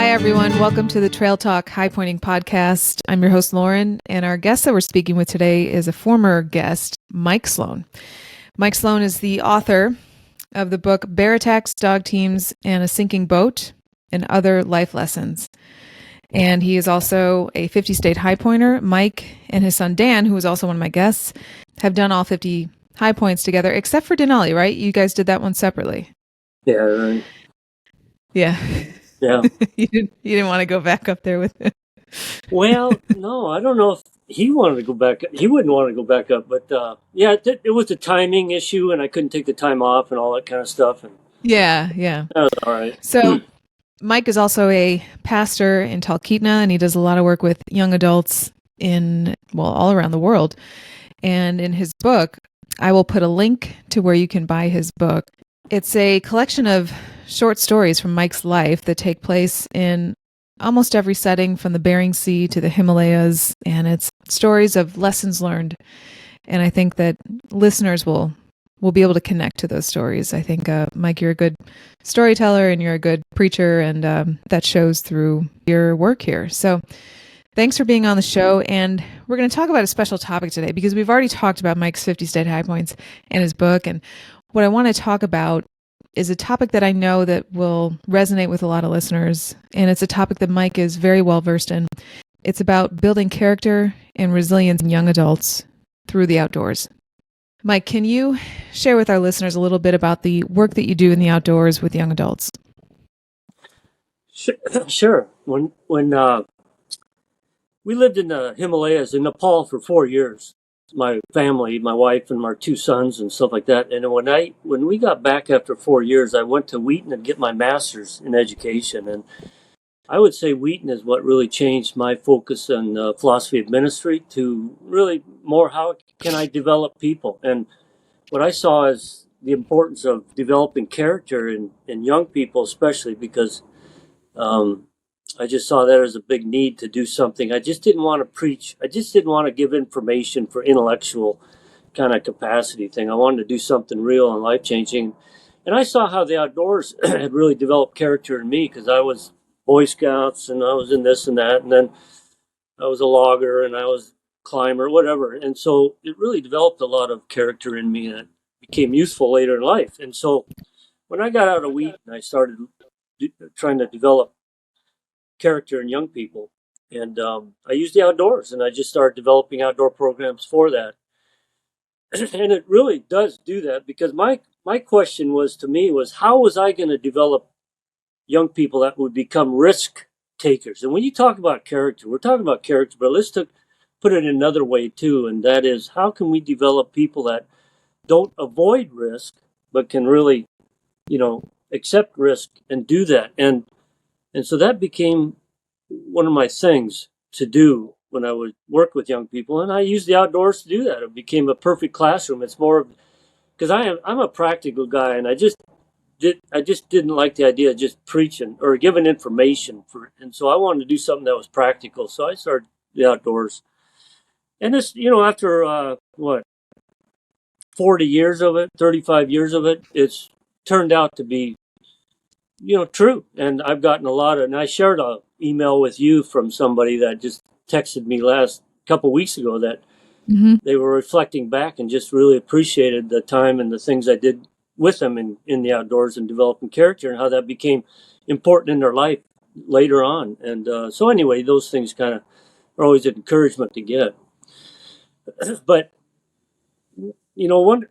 Hi, everyone. Welcome to the Trail Talk High Pointing Podcast. I'm your host, Lauren, and our guest that we're speaking with today is a former guest, Mike Sloan. Mike Sloan is the author of the book Bear Attacks, Dog Teams, and a Sinking Boat and Other Life Lessons. And he is also a 50-state high pointer. Mike and his son, Dan, who is also one of my guests, have done all 50 high points together, except for Denali, right? You guys did that one separately. Yeah, right. Yeah. Yeah. You didn't want to go back up there with him. Well, no, I don't know if he wanted to go back. He wouldn't want to go back up, but yeah, it was a timing issue, and I couldn't take the time off and all that kind of stuff. And Yeah. that was all right. So Mike is also a pastor in Talkeetna, and he does a lot of work with young adults all around the world. And in his book, I will put a link to where you can buy his book. It's a collection of short stories from Mike's life that take place in almost every setting, from the Bering Sea to the Himalayas, and it's stories of lessons learned. And I think that listeners will be able to connect to those stories. I think, Mike, you're a good storyteller and you're a good preacher, and that shows through your work here. So thanks for being on the show. And we're going to talk about a special topic today because we've already talked about Mike's 50 State High Points and his book. And what I want to talk about is a topic that I know that will resonate with a lot of listeners. And it's a topic that Mike is very well versed in. It's about building character and resilience in young adults through the outdoors. Mike, can you share with our listeners a little bit about the work that you do in the outdoors with young adults? Sure. When we lived in the Himalayas in Nepal for 4 years, my family, my wife, and my 2 sons, and stuff like that. And when we got back after 4 years, I went to Wheaton and get my master's in education. And I would say Wheaton is what really changed my focus on philosophy of ministry to really more how can I develop people. And what I saw is the importance of developing character in young people, especially because I just saw that as a big need to do something. I just didn't want to preach. I just didn't want to give information for intellectual kind of capacity thing. I wanted to do something real and life-changing. And I saw how the outdoors had really developed character in me because I was Boy Scouts and I was in this and that. And then I was a logger and I was climber, whatever. And so it really developed a lot of character in me that became useful later in life. And so when I got out of Wheaton, I started trying to develop character in young people. And I used the outdoors and I just started developing outdoor programs for that. And it really does do that because my question was to me was how was I going to develop young people that would become risk takers? And when you talk about character, we're talking about character, but let's put it another way too, and that is how can we develop people that don't avoid risk but can really, accept risk and do that. And so that became one of my things to do when I would work with young people, and I used the outdoors to do that. It became a perfect classroom. It's more because I'm a practical guy, and I just didn't like the idea of just preaching or giving information and so I wanted to do something that was practical. So I started the outdoors, and this, after 40 years of it, 35 years of it, it's turned out to be, true. And I've gotten and I shared an email with you from somebody that just texted me last couple weeks ago that they were reflecting back and just really appreciated the time and the things I did with them in the outdoors and developing character and how that became important in their life later on. And so anyway, those things kind of are always an encouragement to get. But,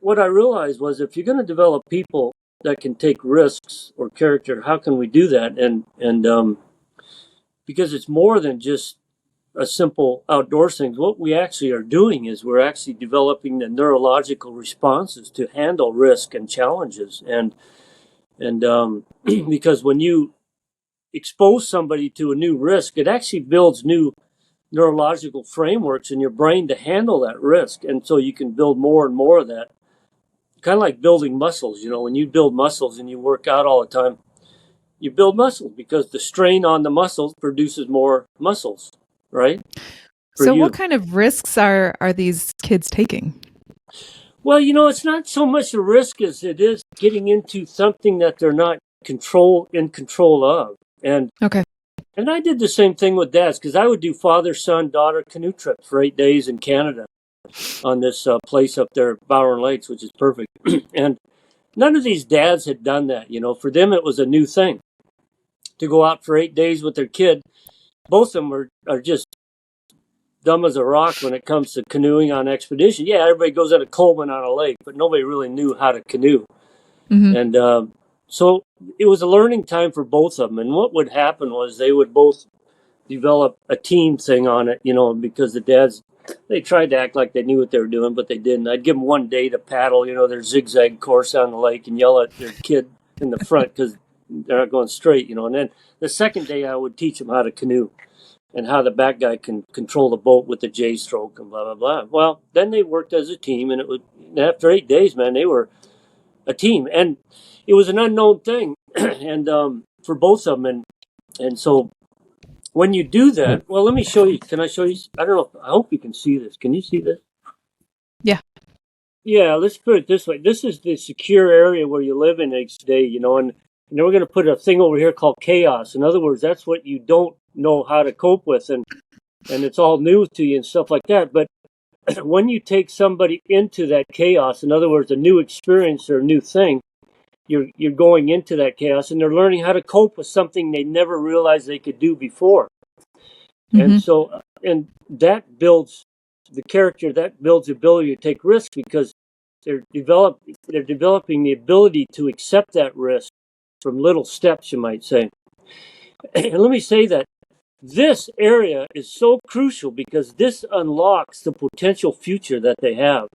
what I realized was if you're going to develop people that can take risks or character, how can we do that? And because it's more than just a simple outdoors thing. What we actually are doing is we're actually developing the neurological responses to handle risk and challenges. And because when you expose somebody to a new risk, it actually builds new neurological frameworks in your brain to handle that risk. And so you can build more and more of that. Kind of like building muscles. When you build muscles and you work out all the time, you build muscles because the strain on the muscles produces more muscles, right? So what kind of risks are these kids taking? Well, it's not so much a risk as it is getting into something that they're not in control of. And okay. And I did the same thing with dads because I would do father, son, daughter canoe trips for 8 days in Canada on this place up there, Bower Lakes, which is perfect. And none of these dads had done that. For them, it was a new thing to go out for 8 days with their kid. Both of them are just dumb as a rock when it comes to canoeing on expedition. Yeah, everybody goes out of Coleman on a lake, but nobody really knew how to canoe. Mm-hmm. And so it was a learning time for both of them. And what would happen was they would both develop a team thing on it, because the dads, they tried to act like they knew what they were doing, but they didn't. I'd give them one day to paddle, their zigzag course on the lake and yell at their kid in the front because they're not going straight, And then the second day I would teach them how to canoe and how the back guy can control the boat with the J stroke and blah, blah, blah. Well, then they worked as a team, and after 8 days, man, they were a team. And it was an unknown thing and for both of them. And so when you do that, well, let me show you. Can I show you? I don't know. I hope you can see this. Can you see this? Yeah. Yeah, let's put it this way. This is the secure area where you live in each day, and then we're going to put a thing over here called chaos. In other words, that's what you don't know how to cope with, and it's all new to you and stuff like that. But when you take somebody into that chaos, in other words, a new experience or a new thing, you're going into that chaos, and they're learning how to cope with something they never realized they could do before. Mm-hmm. And so, and that builds the character, that builds the ability to take risks because they're developing the ability to accept that risk from little steps, you might say. And let me say that this area is so crucial because this unlocks the potential future that they have.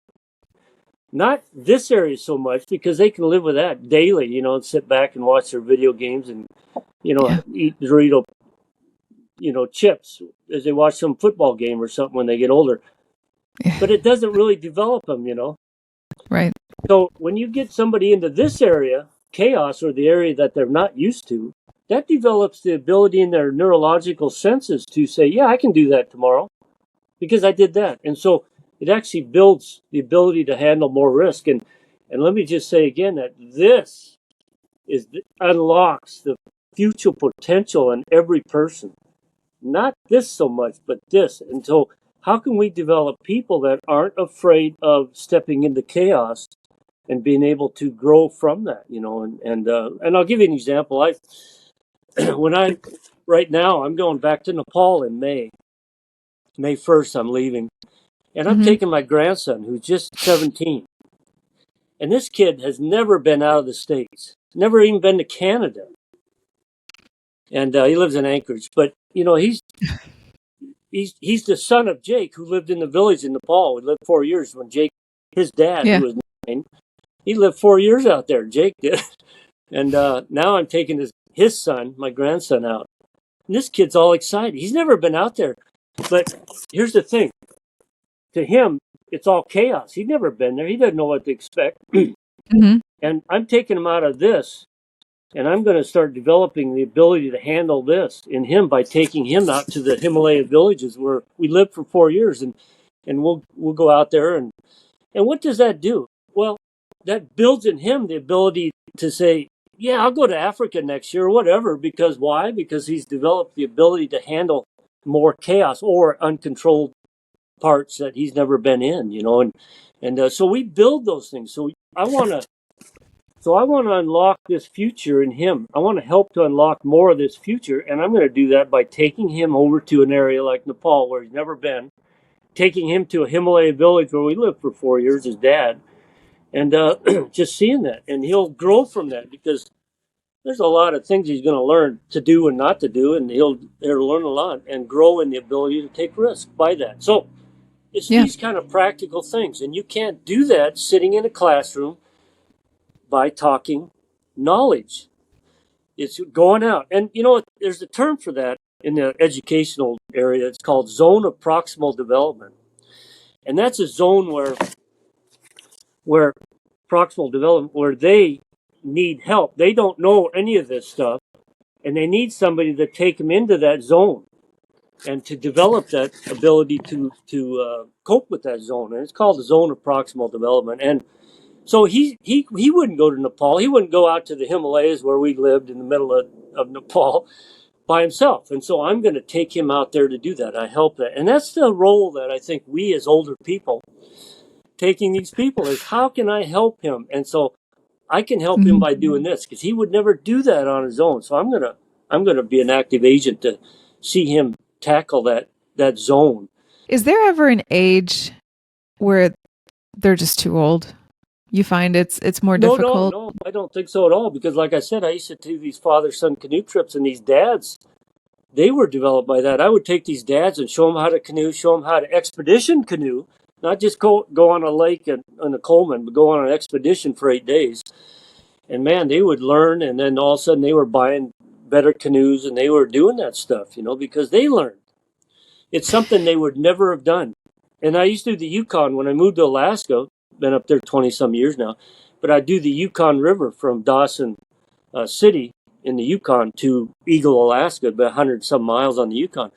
Not this area so much because they can live with that daily, and sit back and watch their video games and, eat Dorito, chips as they watch some football game or something when they get older. Yeah. But it doesn't really develop them, Right. So when you get somebody into this area, chaos, or the area that they're not used to, that develops the ability in their neurological senses to say, yeah, I can do that tomorrow because I did that. And so it actually builds the ability to handle more risk. And let me just say again that this unlocks the future potential in every person. Not this so much, but this. And so how can we develop people that aren't afraid of stepping into chaos and being able to grow from that, and I'll give you an example. Right now I'm going back to Nepal in May 1st. I'm leaving, and I'm Mm-hmm. taking my grandson who's just 17, and this kid has never been out of the States, never even been to Canada, and he lives in Anchorage. But he's the son of Jake, who lived in the village in Nepal. We lived 4 years when his dad, Yeah. who was 9, he lived 4 years out there. Jake did. And now I'm taking his son, my grandson, out. And this kid's all excited. He's never been out there. But here's the thing. To him, it's all chaos. He's never been there. He doesn't know what to expect. Mm-hmm. And I'm taking him out of this, and I'm going to start developing the ability to handle this in him by taking him out to the Himalaya villages where we lived for 4 years. And we'll go out there. And what does that do? Well, that builds in him the ability to say, yeah, I'll go to Africa next year or whatever. Because why? Because he's developed the ability to handle more chaos or uncontrolled parts that he's never been in, and so we build those things. So I want to unlock this future in him. I want to help to unlock more of this future, and I'm going to do that by taking him over to an area like Nepal where he's never been, taking him to a Himalaya village where we lived for 4 years, his dad, and just seeing that, and he'll grow from that because there's a lot of things he's going to learn to do and not to do, and he'll learn a lot and grow in the ability to take risks by that. So it's these kind of practical things, and you can't do that sitting in a classroom by talking knowledge. It's going out, and there's a term for that in the educational area. It's called zone of proximal development, and that's a zone where proximal development, where they need help. They don't know any of this stuff, and they need somebody to take them into that zone and to develop that ability to cope with that zone. And it's called the zone of proximal development. And so he wouldn't go to Nepal. He wouldn't go out to the Himalayas where we lived in the middle of Nepal by himself. And so I'm going to take him out there to do that. I help that. And that's the role that I think we as older people taking these people is, how can I help him? And so I can help him by doing this, because he would never do that on his own. So I'm gonna be an active agent to see him tackle that zone. Is there ever an age where they're just too old? You find it's more difficult? No, I don't think so at all. Because like I said, I used to do these father-son canoe trips, and these dads, they were developed by that. I would take these dads and show them how to canoe, show them how to expedition canoe, not just go on a lake and on a Coleman, but go on an expedition for 8 days. And man, they would learn, and then all of a sudden they were buying better canoes, and they were doing that stuff, because they learned. It's something they would never have done. And I used to do the Yukon when I moved to Alaska. Been up there 20 some years now, but I do the Yukon River from Dawson City in the Yukon to Eagle, Alaska, about 100 some miles on the Yukon.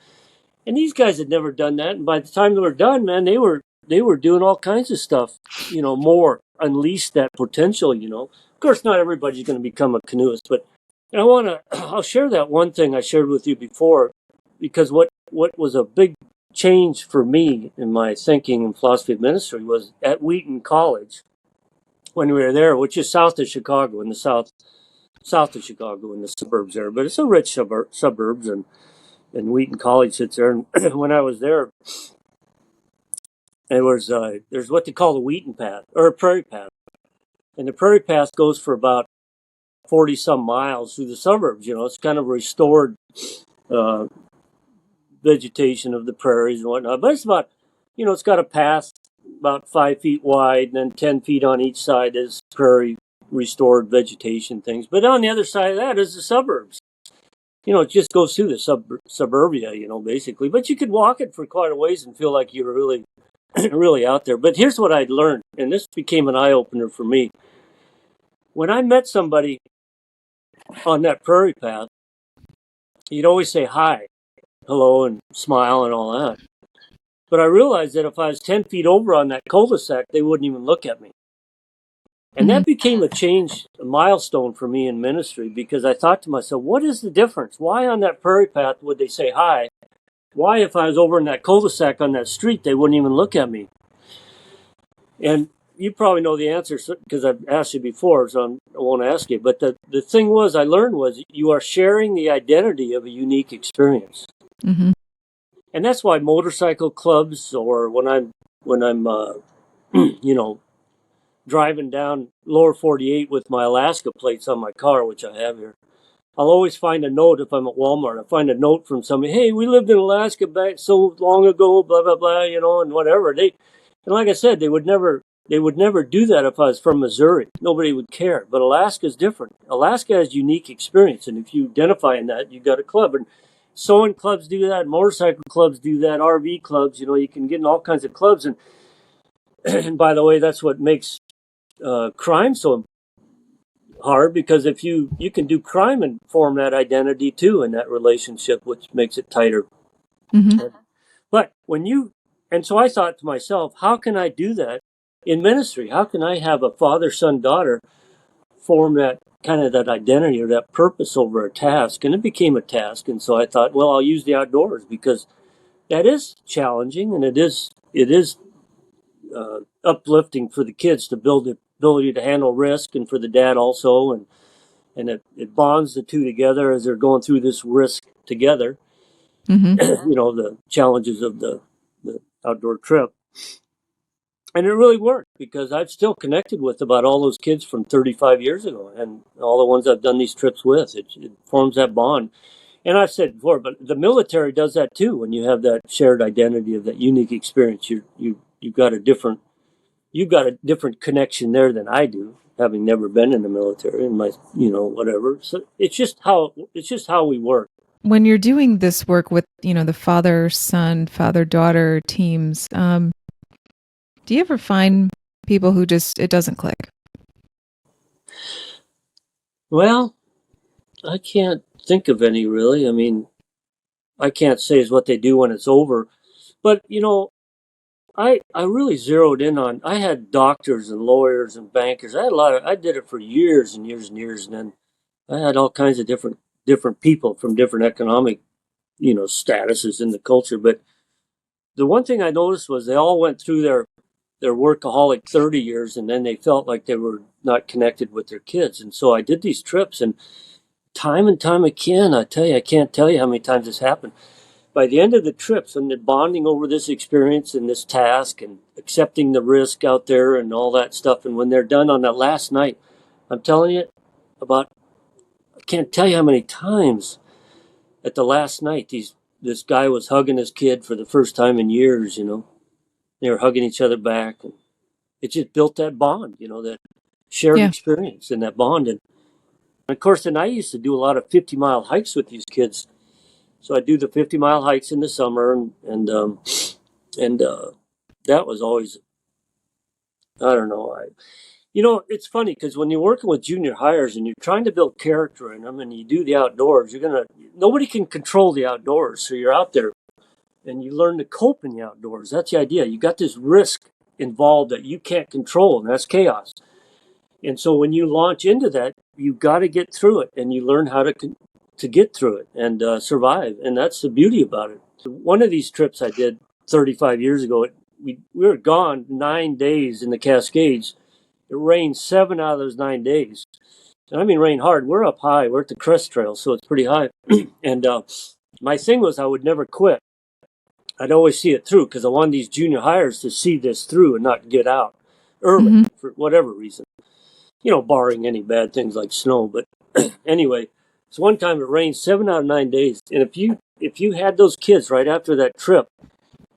And these guys had never done that. And by the time they were done, man, they were doing all kinds of stuff, more unleash that potential. Of course, not everybody's going to become a canoeist, but I'll share that one thing I shared with you before, because what was a big change for me in my thinking and philosophy of ministry was at Wheaton College when we were there, which is south of Chicago, in the south of Chicago, in the suburbs there. But it's a rich suburbs, and Wheaton College sits there. And when I was there, there's what they call the Wheaton Path, or a Prairie Path, and the Prairie Path goes for about 40 some miles through the suburbs. It's kind of restored vegetation of the prairies and whatnot. But it's about, it's got a path about 5 feet wide, and then 10 feet on each side is prairie restored vegetation things. But on the other side of that is the suburbs. It just goes through the suburbia, basically. But you could walk it for quite a ways and feel like you were really, really out there. But here's what I'd learned, and this became an eye-opener for me. When I met somebody on that prairie path, you'd always say hi, hello, and smile and all that. But I realized that if I was 10 feet over on that cul-de-sac, they wouldn't even look at me. And that became a milestone for me in ministry, because I thought to myself, what is the difference? Why on that prairie path would they say hi? Why, if I was over in that cul-de-sac on that street, they wouldn't even look at me? And you probably know the answer, because I've asked you before, so I won't ask you. But the thing I learned was, you are sharing the identity of a unique experience. Mm-hmm. And that's why motorcycle clubs, or when I'm driving down lower 48 with my Alaska plates on my car, which I have here, I'll always find a note. If I'm at Walmart, I find a note from somebody, hey, we lived in Alaska back so long ago, blah, blah, blah, and whatever. And like I said, they would never do that if I was from Missouri. Nobody would care. But Alaska is different. Alaska has unique experience. And if you identify in that, you got a club. And sewing clubs do that, motorcycle clubs do that, RV clubs, you can get in all kinds of clubs. And by the way, that's what makes crime so hard, because if you can do crime and form that identity too in that relationship, which makes it tighter. Mm-hmm. But so I thought to myself, how can I do that in ministry? How can I have a father, son, daughter form that kind of that identity or that purpose over a task? And it became a task. And so I thought, well, I'll use the outdoors, because that is challenging, and it is uplifting for the kids to build the ability to handle risk, and for the dad also, and it bonds the two together as they're going through this risk together. Mm-hmm. The challenges of the outdoor trip. And it really worked, because I've still connected with about all those kids from 35 years ago, and all the ones I've done these trips with. It forms that bond. And I've said before, but the military does that too. When you have that shared identity of that unique experience, you've got a different connection there than I do, having never been in the military and my whatever. So it's just how we work. When you're doing this work with the father-son, father-daughter teams, do you ever find people who it doesn't click? Well, I can't think of any, really. I mean, I can't say is what they do when it's over, but I really zeroed in on. I had doctors and lawyers and bankers. I did it for years and years and years, and then I had all kinds of different different people from different economic, statuses in the culture. But the one thing I noticed was they all went through their workaholic 30 years, and then they felt like they were not connected with their kids. And so I did these trips, and time again, I tell you, I can't tell you how many times this happened. By the end of the trips, and they're bonding over this experience and this task and accepting the risk out there and all that stuff. And when they're done on that last night, I'm telling you, I can't tell you how many times at the last night, this guy was hugging his kid for the first time in years, They were hugging each other back. And it just built that bond, that shared experience and that bond. And of course, then I used to do a lot of 50-mile hikes with these kids. So I do the 50-mile hikes in the summer, and that was always, I don't know. It's funny because when you're working with junior hires and you're trying to build character in them, and you do the outdoors, nobody can control the outdoors. So you're out there and you learn to cope in the outdoors. That's the idea. You got this risk involved that you can't control, and that's chaos. And so when you launch into that, you got to get through it, and you learn how to get through it and survive. And that's the beauty about it. One of these trips I did 35 years ago, we were gone 9 days in the Cascades. It rained 7 out of those 9 days. And I mean, rain hard. We're up high. We're at the Crest Trail, so it's pretty high. And my thing was I would never quit. I'd always see it through because I wanted these junior hires to see this through and not get out early for whatever reason, barring any bad things like snow. But anyway, so one time it rained 7 out of 9 days. And if you had those kids right after that trip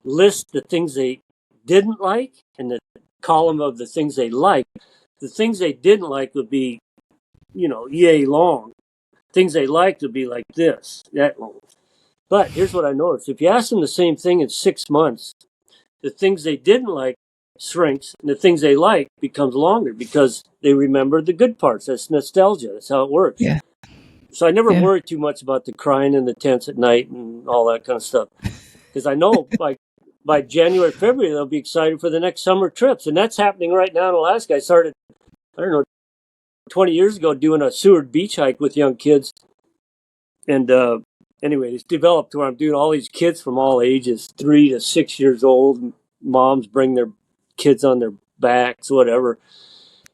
list the things they didn't like and the column of the things they liked, the things they didn't like would be, yay long. Things they liked would be like this, that long. But here's what I noticed. If you ask them the same thing in 6 months, the things they didn't like shrinks and the things they like becomes longer because they remember the good parts. That's nostalgia. That's how it works. Yeah. So I never worry too much about the crying in the tents at night and all that kind of stuff. Because I know by January, February, they'll be excited for the next summer trips. And that's happening right now in Alaska. I started, 20 years ago doing a Seward beach hike with young kids. And anyway, it's developed where I'm doing all these kids from all ages, 3 to 6 years old. Moms bring their kids on their backs, whatever.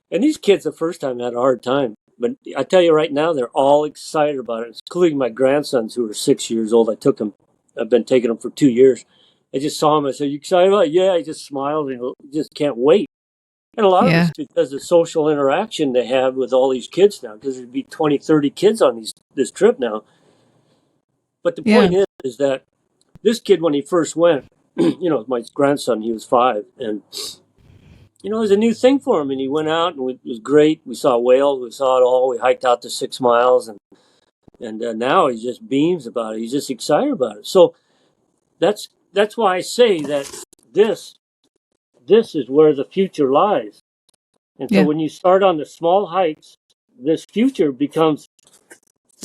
And these kids the first time had a hard time. But I tell you right now, they're all excited about it, including my grandsons who are 6 years old. I've been taking them for 2 years. I just saw him. I said, "You excited about it?" "Yeah." I just smiled and just can't wait. And a lot of it's because of social interaction they have with all these kids now, because there'd be 20, 30 kids on this trip now. But the point is that this kid, when he first went, my grandson, he was 5, and it was a new thing for him. And he went out, and it was great. We saw whales, we saw it all. We hiked out to 6 miles, and now he just beams about it. He's just excited about it. So that's why I say that this is where the future lies. And so when you start on the small hikes, this future becomes,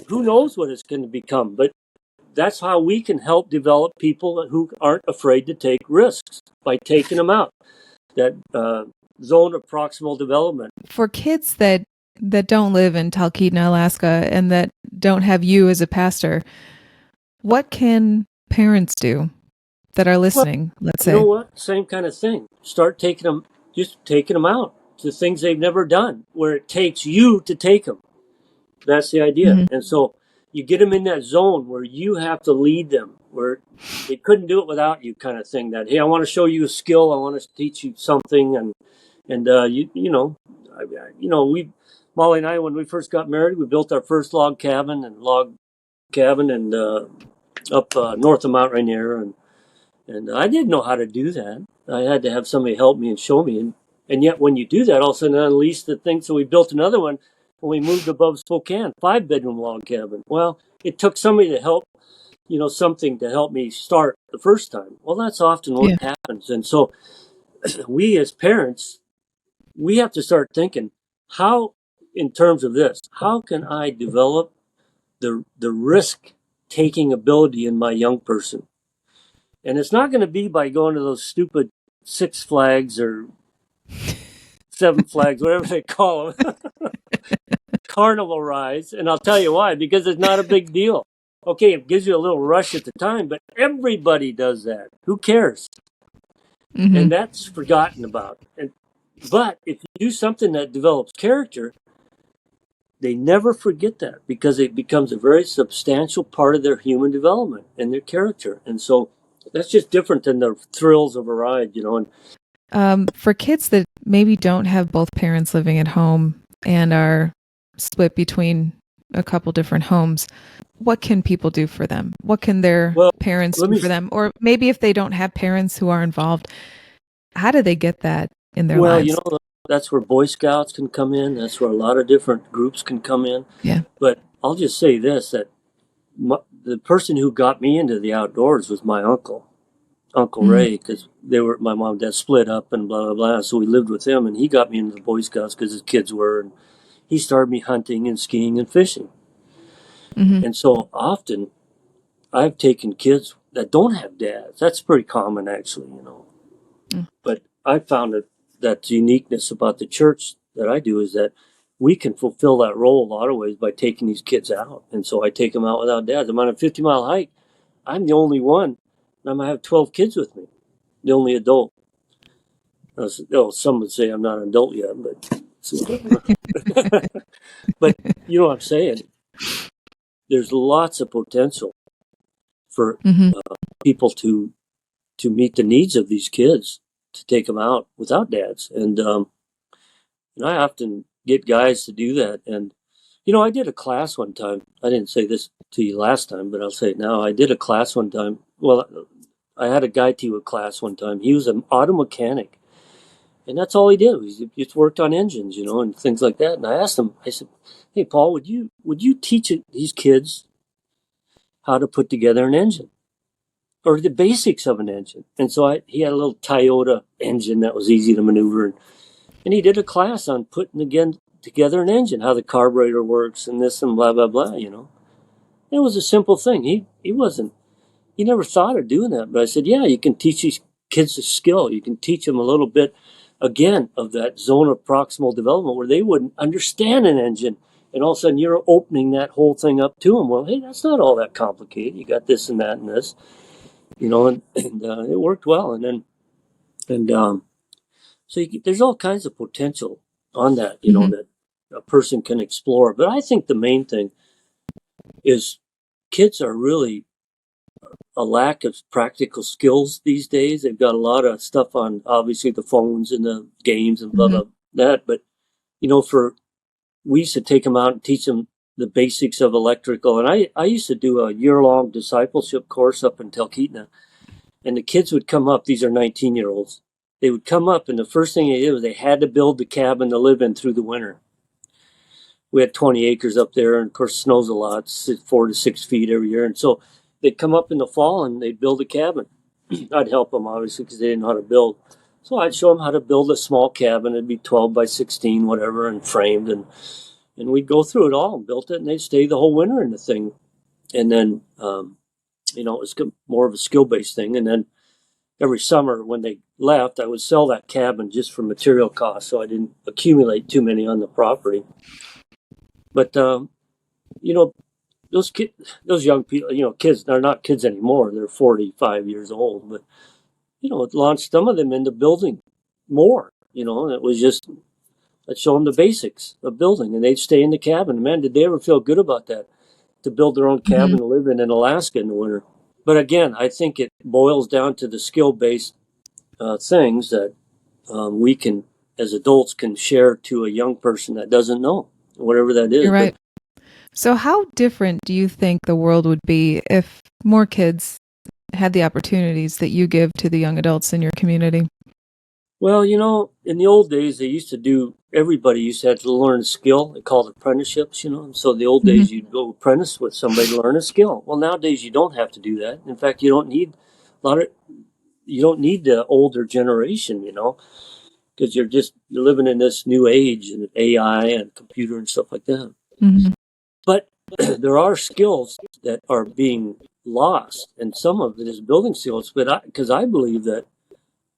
who knows what it's going to become, but that's how we can help develop people who aren't afraid to take risks by taking them out. That zone of proximal development. For kids that don't live in Talkeetna, Alaska, and that don't have you as a pastor, what can parents do that are listening, let's say? You know what? Same kind of thing. Start taking them out to things they've never done, where it takes you to take them. That's the idea. And so you get them in that zone where you have to lead them, where they couldn't do it without you, kind of thing. That, hey, I want to show you a skill, I want to teach you something, and Molly and I, when we first got married, we built our first log cabin and up north of Mount Rainier, and I didn't know how to do that. I had to have somebody help me and show me, and yet when you do that, all of a sudden unleash the thing. So we built another one when we moved above Spokane, 5-bedroom log cabin. Well, it took somebody to help, something to help me start the first time. Well, that's often what happens. And so we as parents, we have to start thinking, how, in terms of this, how can I develop the risk-taking ability in my young person? And it's not going to be by going to those stupid Six Flags or Seven Flags, whatever they call them. carnival rides, and I'll tell you why, because it's not a big deal. Okay, it gives you a little rush at the time, but everybody does that. Who cares? Hmm. And that's forgotten about. But if you do something that develops character, they never forget that because it becomes a very substantial part of their human development and their character. And so that's just different than the thrills of a ride, you know. And For kids that maybe don't have both parents living at home and are split between a couple different homes, what can people do for them? What can their well, parents let do me. for them? Or maybe if they don't have parents who are involved, how do they get that in their Well, you lives? know, that's where Boy Scouts can come in. That's where a lot of different groups can come in. Yeah. But I'll just say this: that the person who got me into the outdoors was my uncle. Uncle Mm-hmm. Ray, because my mom and dad split up and blah blah blah. So we lived with him, and he got me into the Boy Scouts because his kids were, and he started me hunting and skiing and fishing. Mm-hmm. And so often I've taken kids that don't have dads. That's pretty common, actually, you know. But I found that the uniqueness about the church that I do is that we can fulfill that role a lot of ways by taking these kids out. And so I take them out without dads. I'm on a 50-mile hike. I'm the only one. And I'm going to have 12 kids with me, the only adult. Some would say I'm not an adult yet, but but you know what I'm saying. There's lots of potential for Mm-hmm. people to meet the needs of these kids, to take them out without dads, and I often get guys to do that. And you know, I did a class one time. I didn't say this to you last time, but I'll say it now. I did a class one time. Well, I had a guy to a class one time. He was an auto mechanic. And that's all he did. He just worked on engines, you know, and things like that. And I asked him, I said, "Hey, Paul, would you teach these kids how to put together an engine or the basics of an engine?" And so he had a little Toyota engine that was easy to maneuver, and he did a class on putting again together an engine, how the carburetor works, and this and blah blah blah. You know, it was a simple thing. He never thought of doing that. But I said, yeah, you can teach these kids a skill. You can teach them a little bit, again, of that zone of proximal development where they wouldn't understand an engine. And all of a sudden you're opening that whole thing up to them. Well, hey, that's not all that complicated. You got this and that and this, you know, and it worked well. And so there's all kinds of potential on that, you know, Mm-hmm. that a person can explore. But I think the main thing is kids are really a lack of practical skills these days. They've got a lot of stuff on obviously the phones and the games and blah Mm-hmm. blah that. But you know, for we used to take them out and teach them the basics of electrical. And I used to do a year-long discipleship course up in Talkeetna, and the kids would come up. These are 19-year-olds. They would come up, and the first thing they did was they had to build the cabin to live in through the winter. We had 20 acres up there, and of course, snows a lot, 4 to 6 feet every year. And so they'd come up in the fall and they'd build a cabin. I'd help them, obviously, because they didn't know how to build. So I'd show them how to build a small cabin. It'd be 12 by 16, whatever, and framed. And we'd go through it all and built it, and they'd stay the whole winter in the thing. And then, you know, it was more of a skill based thing. And then every summer when they left, I would sell that cabin just for material costs so I didn't accumulate too many on the property. But, you know, those young people, you know, kids, they're not kids anymore. They're 45 years old. But, you know, it launched some of them into building more, you know, and it was just, let's show them the basics of building. And they'd stay in the cabin. Man, did they ever feel good about that? To build their own Mm-hmm. cabin to live in Alaska in the winter. But again, I think it boils down to the skill-based things that we can, as adults, can share to a young person that doesn't know, whatever that is. You're But right. So, how different do you think the world would be if more kids had the opportunities that you give to the young adults in your community? well, you know, in the old days, they used to do. Everybody used to have to learn a skill. They called it apprenticeships, you know. And so, the old Mm-hmm. days, you'd go apprentice with somebody to learn a skill. Well, nowadays, you don't have to do that. In fact, you don't need a lot of. You don't need the older generation, you know, because you're living in this new age and AI and computer and stuff like that. Mm-hmm. But there are skills that are being lost, and some of it is building skills. But because I believe that,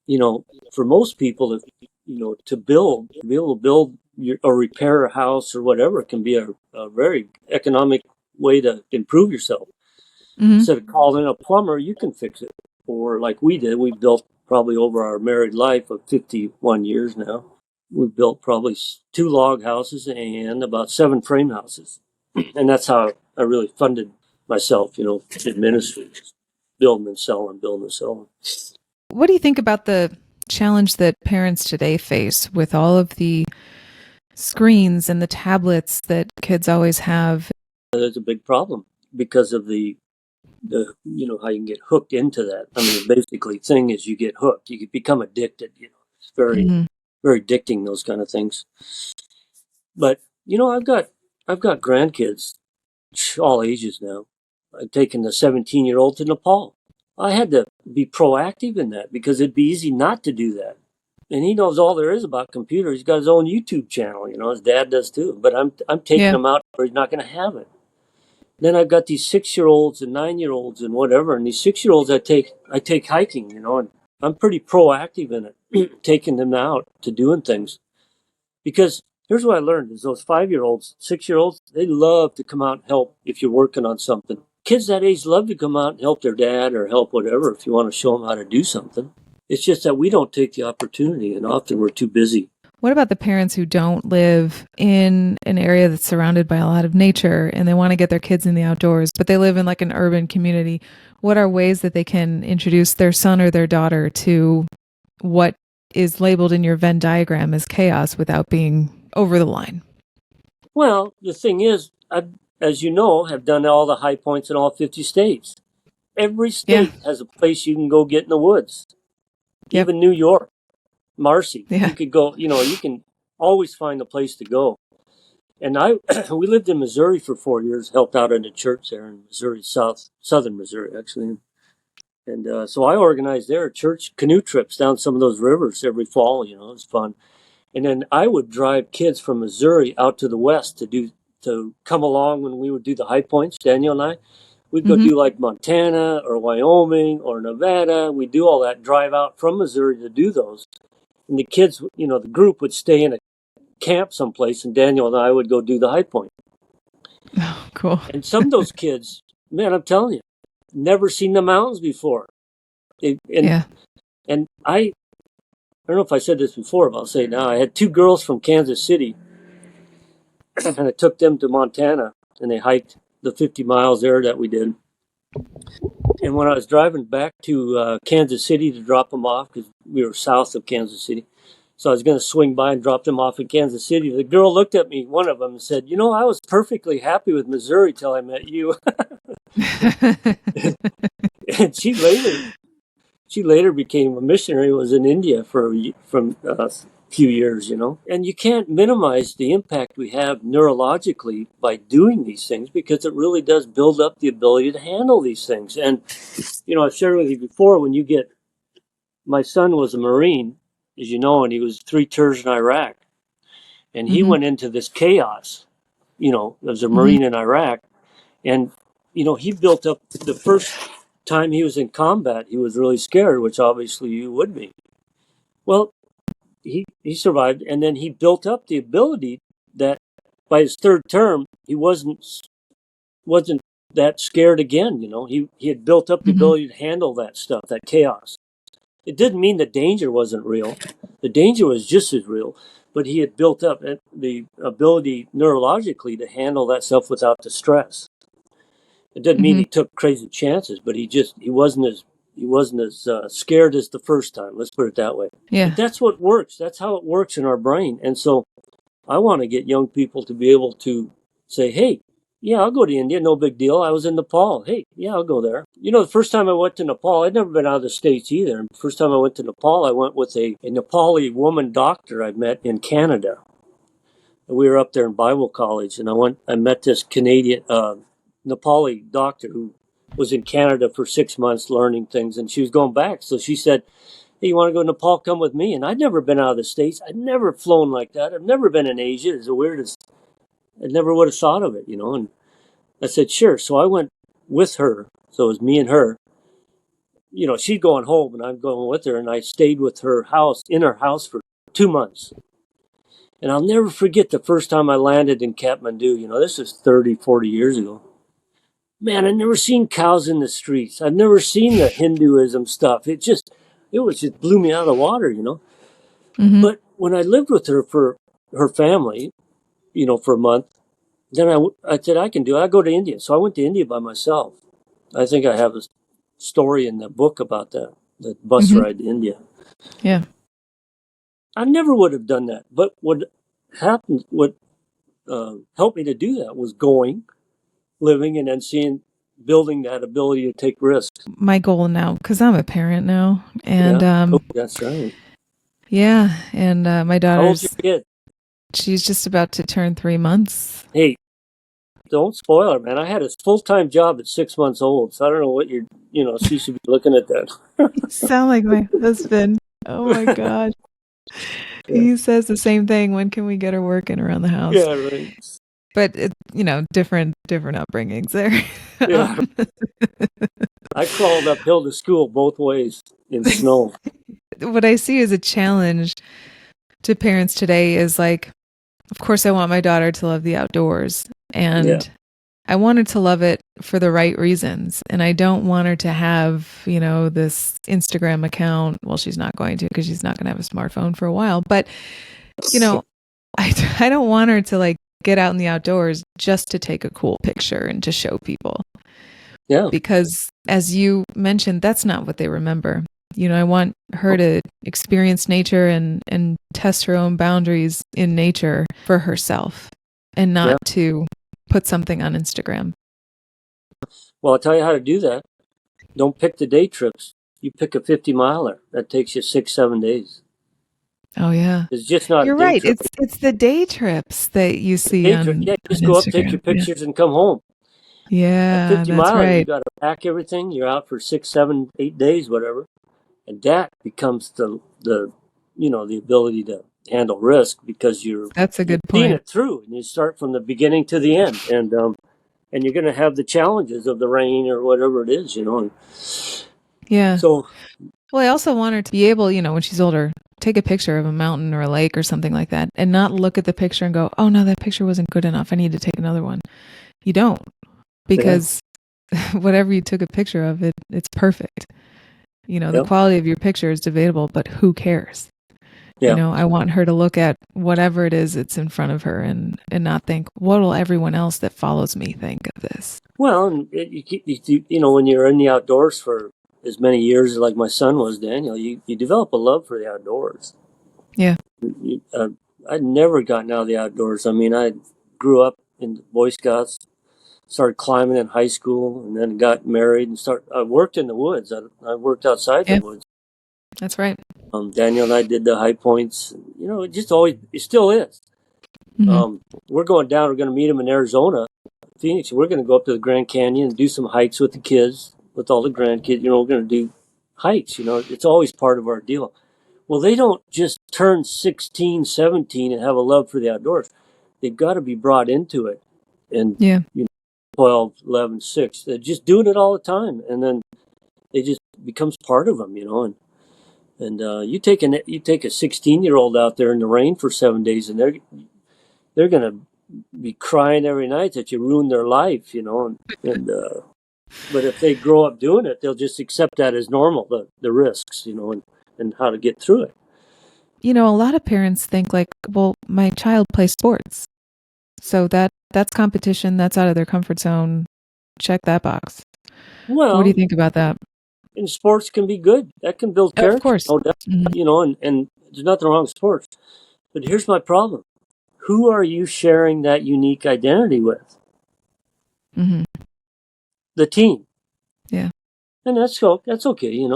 you know, for most people, if you know, to be able to build or repair a house or whatever. It can be a very economic way to improve yourself. Hmm. Instead of calling a plumber, you can fix it. Or like we did, we built probably over our married life of 51 years now. We built probably 2 log houses and about 7 frame houses. And that's how I really funded myself, in ministry, building and selling, building and selling. What do you think about the challenge that parents today face with all of the screens and the tablets that kids always have? There's a big problem because of the how you can get hooked into that. I mean, basically, thing is you get hooked. You can become addicted. It's very, Hmm. very addicting. Those kind of things. But I've got grandkids, all ages now. I've taken the 17-year-old to Nepal. I had to be proactive in that because it'd be easy not to do that. And he knows all there is about computers. He's got his own YouTube channel. His dad does too. But I'm taking Yeah. him out where he's not going to have it. Then I've got these 6-year-olds and 9-year-olds and whatever. And these 6-year-olds I take hiking. And I'm pretty proactive in it, taking them out to doing things. Because here's what I learned: is those 5-year-olds, 6-year-olds, they love to come out and help if you're working on something. Kids that age love to come out and help their dad or help whatever if you want to show them how to do something. It's just that we don't take the opportunity, and often we're too busy. What about the parents who don't live in an area that's surrounded by a lot of nature and they want to get their kids in the outdoors, but they live in like an urban community? What are ways that they can introduce their son or their daughter to what is labeled in your Venn diagram as chaos without being over the line? Well, the thing is, as you know, have done all the high points in all 50 states. Every Yeah. state has a place you can go get in the woods. Yep. Even New York, Marcy, Yeah. you could go, you can always find a place to go. And we lived in Missouri for 4 years, helped out in a church there in Missouri, southern Missouri, actually. And so I organized their church canoe trips down some of those rivers every fall. It was fun. And then I would drive kids from Missouri out to the west to come along when we would do the high points, Daniel and I. We'd go Hmm. do like Montana or Wyoming or Nevada. We'd do all that, drive out from Missouri to do those. And the kids, the group would stay in a camp someplace, and Daniel and I would go do the high point. Oh, cool. And some of those kids, man, I'm telling you, never seen the mountains before. And Yeah. and I don't know if I said this before, but I'll say it now. I had 2 girls from Kansas City, and I took them to Montana, and they hiked the 50 miles there that we did. And when I was driving back to Kansas City to drop them off, because we were south of Kansas City, so I was going to swing by and drop them off in Kansas City. The girl looked at me, one of them, and said, I was perfectly happy with Missouri till I met you. And she later became a missionary, was in India for a few years, And you can't minimize the impact we have neurologically by doing these things, because it really does build up the ability to handle these things. And, I've shared with you before, my son was a Marine, as you know, and he was 3 tours in Iraq. And he Hmm. went into this chaos, as a Hmm. Marine in Iraq. And, he built up the first time he was in combat, he was really scared, which obviously you would be. Well, he survived, and then he built up the ability that by his third term, he wasn't that scared again. He had built up the Hmm. ability to handle that stuff, that chaos. It didn't mean the danger wasn't real. The danger was just as real, but he had built up the ability neurologically to handle that stuff without the stress. It didn't mean Hmm. he took crazy chances, but he wasn't as scared as the first time. Let's put it that way. But Yeah. that's what works. That's how it works in our brain. And so I want to get young people to be able to say, "Hey, yeah, I'll go to India. No big deal. I was in Nepal. Hey, yeah, I'll go there." The first time I went to Nepal, I'd never been out of the States either. And the first time I went to Nepal, I went with a Nepali woman doctor I met in Canada. We were up there in Bible college, and I met this Canadian Nepali doctor who was in Canada for 6 months learning things, and she was going back. So she said, "Hey, you want to go to Nepal? Come with me." And I'd never been out of the States. I'd never flown like that. I've never been in Asia. It's the weirdest. I never would have thought of it, And I said, "Sure." So I went with her. So it was me and her. She's going home, and I'm going with her, and I stayed with her house, in her house, for 2 months. And I'll never forget the first time I landed in Kathmandu. This is 30, 40 years ago. Man, I'd never seen cows in the streets. I'd never seen the Hinduism stuff. It was just blew me out of the water. Mm-hmm. But when I lived with her for her family, for a month, then I said, I can do it. I go to India. So I went to India by myself. I think I have a story in the book about that, the bus Mm-hmm. ride to India. Yeah. I never would have done that. But what happened, what helped me to do that was going, living, and then building that ability to take risks. My goal now, because I'm a parent now, Yeah. and Oh, that's right. yeah, and my How old's your daughter's kid? she's just about to turn 3 months. Hey, don't spoil her, man. I had a full-time job at 6 months old, so I don't know what she should be looking at that. You sound like my husband. Oh my gosh. Yeah. He says the same thing. When can we get her working around the house? Yeah, right. But different upbringings there. Yeah. I crawled uphill to school both ways in snow. What I see as a challenge to parents today is like, of course, I want my daughter to love the outdoors, and Yeah. I want her to love it for the right reasons. And I don't want her to have, this Instagram account. Well, she's not going to, because she's not going to have a smartphone for a while. But, I don't want her to like get out in the outdoors just to take a cool picture and to show people. Yeah. Because as you mentioned, that's not what they remember. I want her to experience nature and test her own boundaries in nature for herself, and not to put something on Instagram. Well, I'll tell you how to do that. Don't pick the day trips. You pick a 50-miler. That takes you 6-7 days. Oh yeah, It's just not you're a day right. trip. It's the day trips that you see Day on, trip. Yeah, on just go up, take Instagram. your pictures, and come home. A Yeah, 50-miler, that's you right. got to pack everything. You're out for 6, 7, 8 days, whatever, and that becomes the ability to handle risk, because you're That's a good seeing point. it through, and you start from the beginning to the end, and you're going to have the challenges of the rain or whatever it is, And Yeah. so, Well, I also want her to be able, when she's older, take a picture of a mountain or a lake or something like that, and not look at the picture and go, "Oh no, that picture wasn't good enough. I need to take another one." You don't, because whatever you took a picture of, it's perfect. The quality of your picture is debatable, but who cares? I want her to look at whatever it is that's in front of her, and not think, what will everyone else that follows me think of this? Well, and when you're in the outdoors for as many years like my son was, Daniel, you develop a love for the outdoors. Yeah. I'd never gotten out of the outdoors. I mean, I grew up in the Boy Scouts, started climbing in high school, and then got married and I worked in the woods. I worked outside the woods. That's right. Daniel and I did the high points. It still is. Mm-hmm. We're going down. We're going to meet him in Arizona, Phoenix. We're going to go up to the Grand Canyon and do some hikes with the kids, with all the grandkids. We're going to do hikes. It's always part of our deal. Well, they don't just turn 16, 17 and have a love for the outdoors. They've got to be brought into it. And 12, 11, 6, they're just doing it all the time. And then it just becomes part of them, And you take a 16-year-old out there in the rain for 7 days, and they're going to be crying every night that you ruined their life, but if they grow up doing it, they'll just accept that as normal, the risks, and how to get through it. A lot of parents think like, well, my child plays sports, so that's competition, that's out of their comfort zone. Check that box. Well, what do you think about that? And sports can be good. That can build character. Of course. And there's nothing wrong with sports. But here's my problem. Who are you sharing that unique identity with? Mm-hmm. The team. Yeah. And that's okay,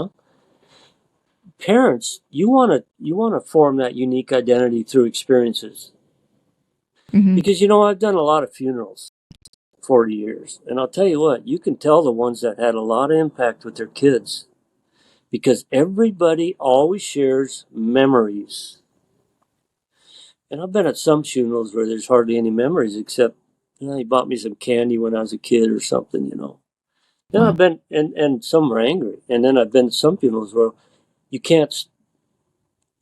Parents, you want to form that unique identity through experiences. Mm-hmm. Because I've done a lot of funerals, 40 years, and I'll tell you what, you can tell the ones that had a lot of impact with their kids, because everybody always shares memories. And I've been at some funerals where there's hardly any memories, except he bought me some candy when I was a kid or something. Then Wow. I've been, and some were angry, and then I've been to some funerals where you can't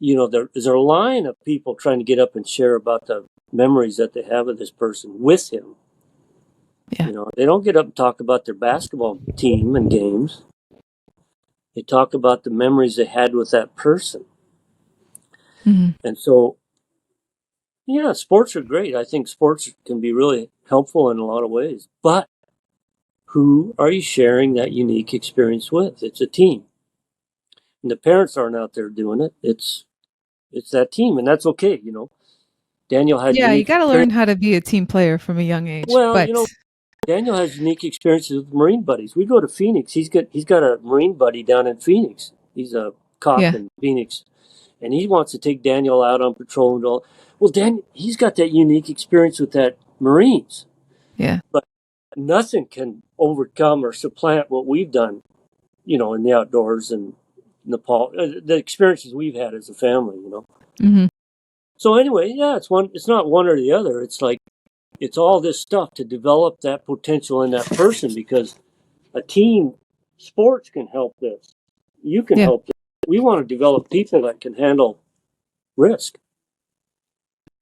there's a line of people trying to get up and share about the memories that they have of this person with him. Yeah. They don't get up and talk about their basketball team and games. They talk about the memories they had with that person. Mm-hmm. And so, yeah, sports are great. I think sports can be really helpful in a lot of ways. But who are you sharing that unique experience with? It's a team. And the parents aren't out there doing it. It's that team, and that's okay. Daniel had Yeah, you unique got to experience. learn how to be a team player from a young age. Well, But Daniel has unique experiences with Marine buddies. We go to Phoenix. He's got a Marine buddy down in Phoenix. He's a cop yeah, in Phoenix, and he wants to take Daniel out on patrol and all. Well, he's got that unique experience with that Marines, yeah, but nothing can overcome or supplant what we've done, in the outdoors and Nepal, the experiences we've had as a family. mm-hmm. So anyway, yeah, it's not one or the other. It's like, it's all this stuff to develop that potential in that person, because a team sports can help this. You can Yeah, help this. We want to develop people that can handle risk.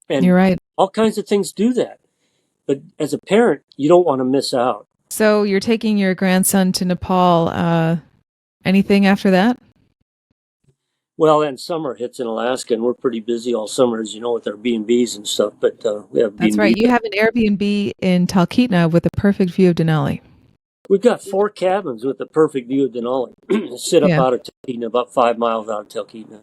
And you're right. all kinds of things do that. But as a parent, you don't want to miss out. So you're taking your grandson to Nepal. Anything after that? Well, then summer hits in Alaska, and we're pretty busy all summer, as you know, with our B&Bs and stuff. But we have That's B&Bs. right. You have an Airbnb in Talkeetna with a perfect view of Denali. We've got 4 cabins with a perfect view of Denali. Sit up Yeah. out of Talkeetna, about 5 miles out of Talkeetna.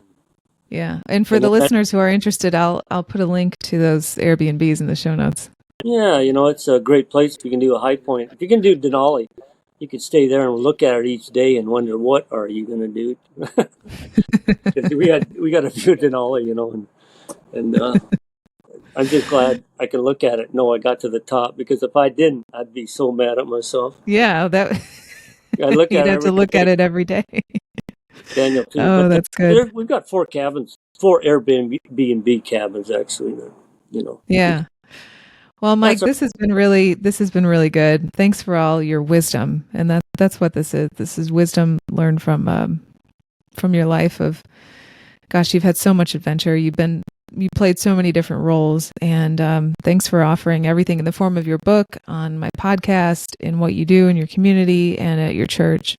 Yeah. And for And the then listeners who are interested, I'll put a link to those Airbnbs in the show notes. Yeah, it's a great place if you can do a high point. If you can do Denali, you could stay there and look at it each day and wonder, what are you going to do? 'Cause we got a view of Denali, and I'm just glad I can look at it and know I got to the top, because if I didn't, I'd be so mad at myself. Yeah, that I look you'd at it have to every look day. at it every day. Daniel too. Oh, But that's good. we've got 4 cabins, 4 Airbnb B&B cabins actually. Yeah. Well, That's Mike, this has been really good. Thanks for all your wisdom, and that's what this is. This is wisdom learned from your life of, gosh, you've had so much adventure. You played so many different roles, and thanks for offering everything in the form of your book, on my podcast, in what you do in your community and at your church.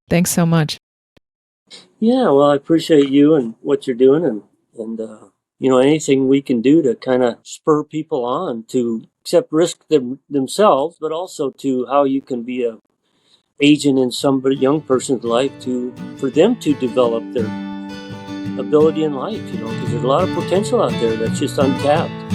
Thanks so much. Yeah, well, I appreciate you and what you're doing, and anything we can do to kind of spur people on to accept risk themselves, but also to how you can be a agent in somebody young person's life for them to develop their ability in life, because there's a lot of potential out there that's just untapped.